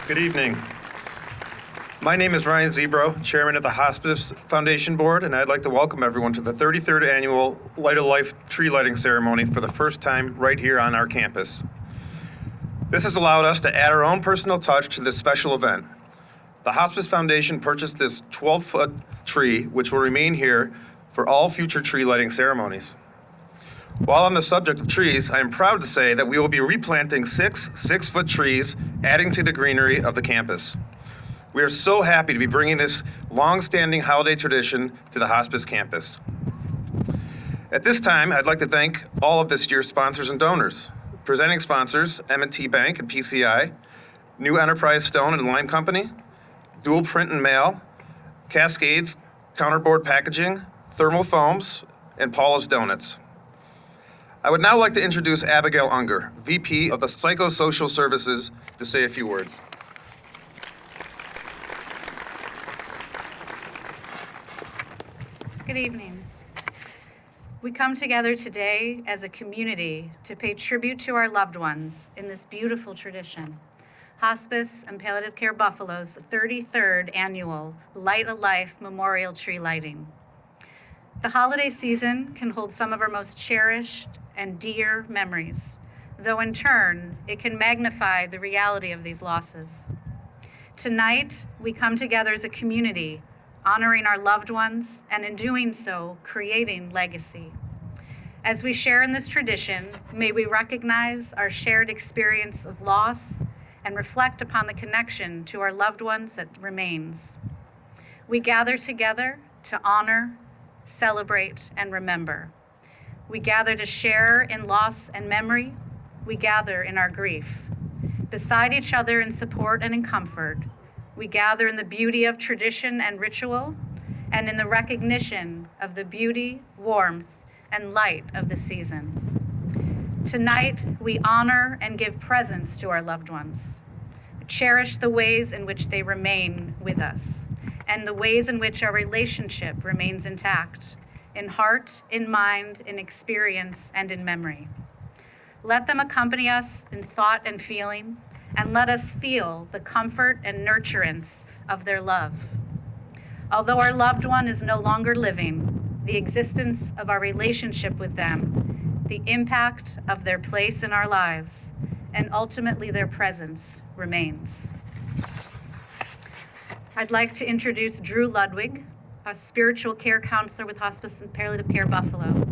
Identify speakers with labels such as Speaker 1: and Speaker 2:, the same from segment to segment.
Speaker 1: Good evening. My name is Ryan Zebro, Chairman of the Hospice Foundation Board, and I'd like to welcome everyone to the 33rd Annual Light of Life tree lighting ceremony for the first time right here on our campus. This has allowed us to add our own personal touch to this special event. The Hospice Foundation purchased this 12-foot tree, which will remain here for all future tree lighting ceremonies. While on the subject of trees, I am proud to say that we will be replanting 6-foot trees, adding to the greenery of the campus. We are so happy to be bringing this long-standing holiday tradition to the Hospice campus. At this time, I'd like to thank all of this year's sponsors and donors. Presenting sponsors, M&T Bank and PCI, New Enterprise Stone and Lime Company, Dual Print and Mail, Cascades Counterboard Packaging, Thermal Foams, and Paula's Donuts. I would now like to introduce Abigail Unger, VP of the Psychosocial Services, to say a few words.
Speaker 2: Good evening. We come together today as a community to pay tribute to our loved ones in this beautiful tradition. Hospice and Palliative Care Buffalo's 33rd Annual Light a Life Memorial Tree Lighting. The holiday season can hold some of our most cherished and dear memories, though in turn, it can magnify the reality of these losses. Tonight, we come together as a community, honoring our loved ones, and in doing so, creating legacy. As we share in this tradition, may we recognize our shared experience of loss and reflect upon the connection to our loved ones that remains. We gather together to honor, celebrate, and remember. We gather to share in loss and memory. We gather in our grief. Beside each other in support and in comfort, we gather in the beauty of tradition and ritual, and in the recognition of the beauty, warmth, and light of the season. Tonight, we honor and give presence to our loved ones. Cherish the ways in which they remain with us, and the ways in which our relationship remains intact, in heart, in mind, in experience, and in memory. Let them accompany us in thought and feeling, and let us feel the comfort and nurturance of their love. Although our loved one is no longer living, the existence of our relationship with them, the impact of their place in our lives, and ultimately their presence remains. I'd like to introduce Drew Ludwig, a spiritual care counselor with Hospice and Palliative Care Buffalo.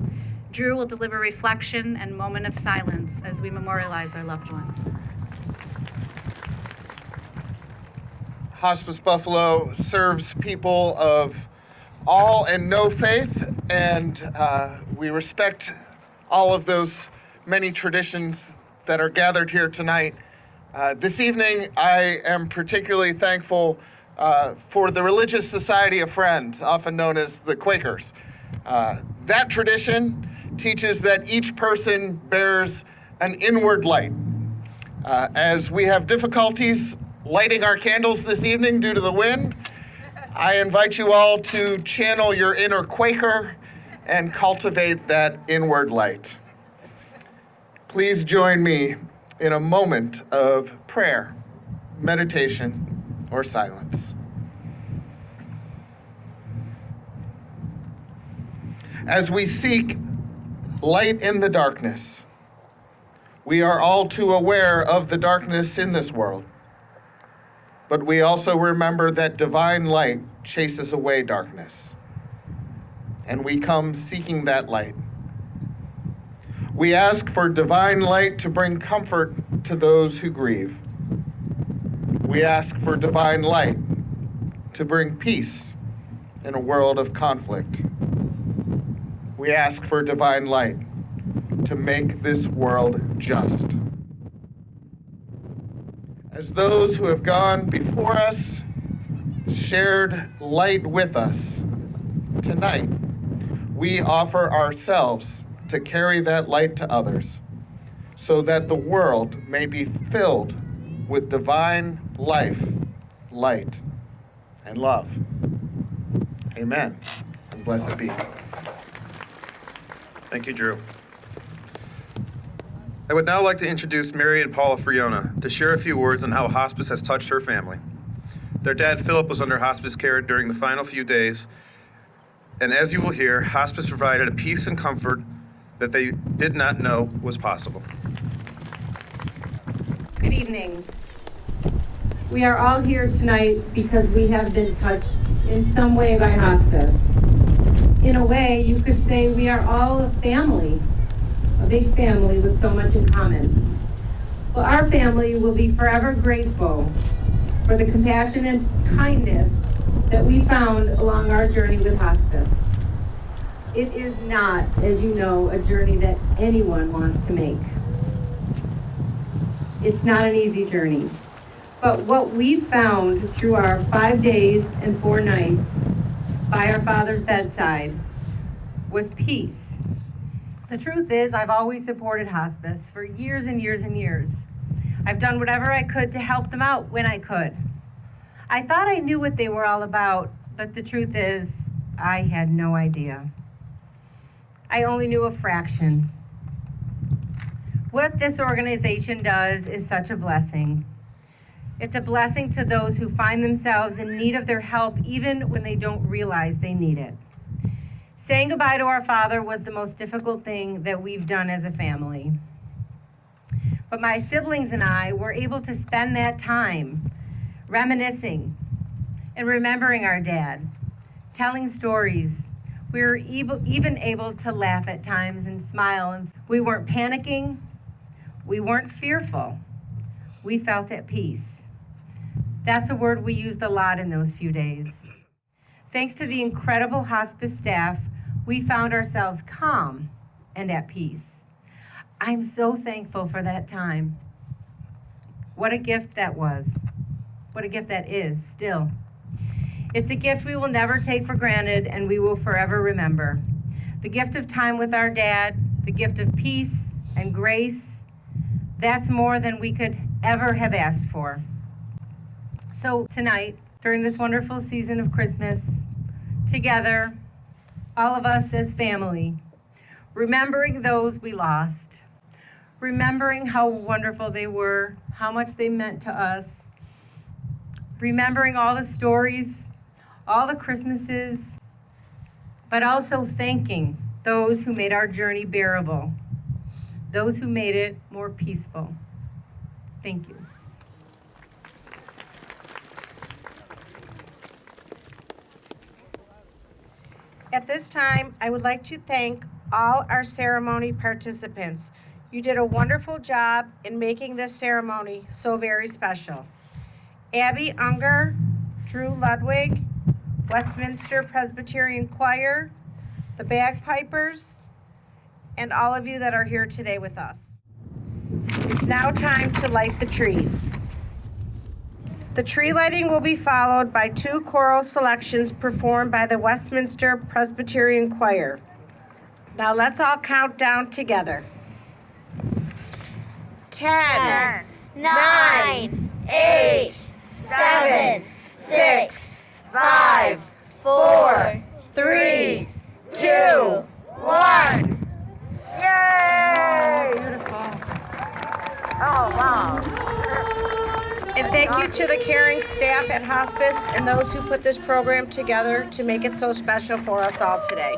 Speaker 2: Drew will deliver reflection and moment of silence as we memorialize our loved ones.
Speaker 3: Hospice Buffalo serves people of all and no faith, and we respect all of those many traditions that are gathered here tonight. This evening, I am particularly thankful for the Religious Society of Friends, often known as the Quakers. That tradition teaches that each person bears an inward light. As we have difficulties lighting our candles this evening due to the wind, I invite you all to channel your inner Quaker and cultivate that inward light. Please join me in a moment of prayer, meditation, or silence. As we seek light in the darkness, we are all too aware of the darkness in this world, but we also remember that divine light chases away darkness, and we come seeking that light. We ask for divine light to bring comfort to those who grieve. We ask for divine light to bring peace in a world of conflict. We ask for divine light to make this world just. As those who have gone before us shared light with us, tonight we offer ourselves to carry that light to others so that the world may be filled with divine life, light, and love. Amen, and blessed be.
Speaker 1: Thank you, Drew. I would now like to introduce Mary and Paula Friona to share a few words on how hospice has touched her family. Their dad, Philip, was under hospice care during the final few days, and as you will hear, hospice provided a peace and comfort that they did not know was possible.
Speaker 4: Good evening. We are all here tonight because we have been touched in some way by hospice. In a way, you could say we are all a family, a big family with so much in common. Well, our family will be forever grateful for the compassion and kindness that we found along our journey with hospice. It is not, as you know, a journey that anyone wants to make. It's not an easy journey. But what we found through our 5 days and 4 nights by our Father's bedside was peace. The truth is, I've always supported hospice for years and years and years. I've done whatever I could to help them out when I could. I thought I knew what they were all about, but the truth is, I had no idea. I only knew a fraction. What this organization does is such a blessing. It's a blessing to those who find themselves in need of their help even when they don't realize they need it. Saying goodbye to our father was the most difficult thing that we've done as a family. But my siblings and I were able to spend that time reminiscing and remembering our dad, telling stories. We were even able to laugh at times and smile. And we weren't panicking. We weren't fearful. We felt at peace. That's a word we used a lot in those few days. Thanks to the incredible hospice staff, we found ourselves calm and at peace. I'm so thankful for that time. What a gift that was. What a gift that is still. It's a gift we will never take for granted and we will forever remember. The gift of time with our dad, the gift of peace and grace, that's more than we could ever have asked for. So tonight, during this wonderful season of Christmas, together, all of us as family, remembering those we lost, remembering how wonderful they were, how much they meant to us, remembering all the stories, all the Christmases, but also thanking those who made our journey bearable, those who made it more peaceful. Thank you.
Speaker 5: At this time, I would like to thank all our ceremony participants. You did a wonderful job in making this ceremony so very special. Abby Unger, Drew Ludwig, Westminster Presbyterian Choir, the Bagpipers, and all of you that are here today with us. It's now time to light the trees. The tree lighting will be followed by 2 choral selections performed by the Westminster Presbyterian Choir. Now let's all count down together. 10, 9, 8, 7, 6, 5, 4, 3, 2, 1. Yay!
Speaker 2: Beautiful.
Speaker 5: Oh, wow. And thank you to the caring staff at hospice and those who put this program together to make it so special for us all today.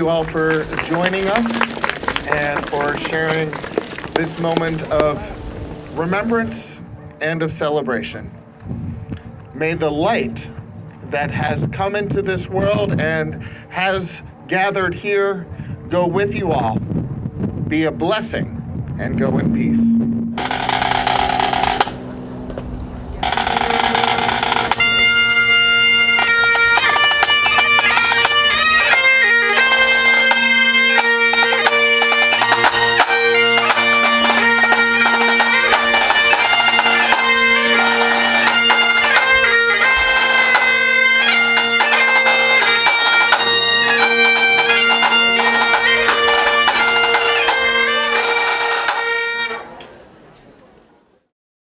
Speaker 3: you all for joining us and for sharing this moment of remembrance and of celebration. May the light that has come into this world and has gathered here go with you all. Be a blessing and go in peace.